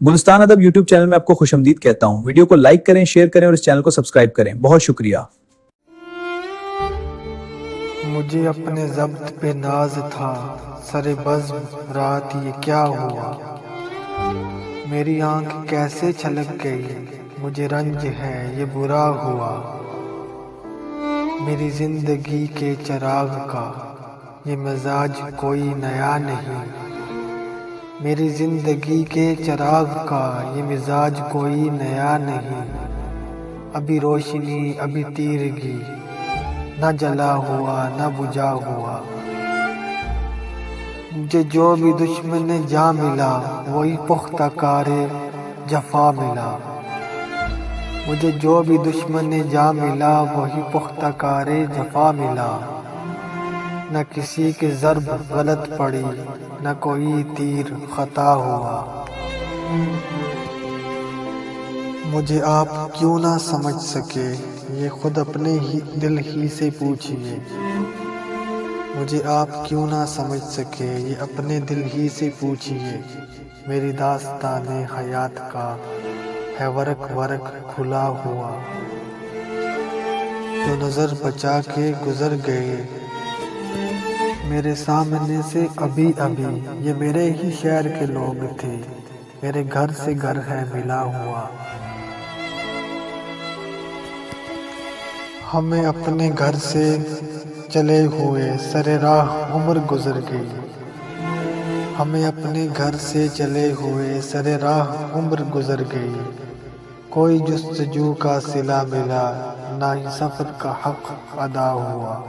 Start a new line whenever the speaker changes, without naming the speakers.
गुलिस्तान अदब YouTube channel में आपको खुशआमदीद कहता हूँ। वीडियो को लाइक करें, शेयर करें और इस चैनल को सब्सक्राइब करें। बहुत शुक्रिया।
मुझे अपने ज़ब्त पे नाज था, सरे बज़्म रात ये क्या हुआ। मेरी आंख कैसे छलक गई, मुझे रंज है ये बुरा हुआ। मेरी जिंदगी के चिराग का ये मिजाज कोई नया नहीं। मेरी जिंदगी के चिराग का ये मिजाज कोई नया नहीं। अभी रोशनी अभी तीरगी, न जला हुआ न बुझा हुआ। मुझे जो भी दुश्मन जा मिला, वही पुख्ता कारे जफा मिला। मुझे जो भी दुश्मन जा मिला, वही पुख्ता कारे जफा मिला। न किसी की ज़र्ब गलत पड़ी, न कोई तीर खता हुआ। मुझे आप क्यों ना समझ सके, ये खुद अपने ही दिल ही से पूछिए। मुझे आप क्यों ना समझ सके, ये अपने दिल ही से पूछिए। मेरी दास्ताने हयात का है वरक वरक खुला हुआ। जो नज़र बचा के गुजर गए मेरे सामने से अभी अभी, ये मेरे ही शहर के लोग थे, मेरे घर से घर है मिला हुआ। हमें अपने घर से चले हुए सरे राह उम्र गुजर गई। हमें अपने घर से चले हुए सरे राह उम्र गुजर गई। कोई जुस्तजू का सिला मिला, ना ही सफ़र का हक अदा हुआ।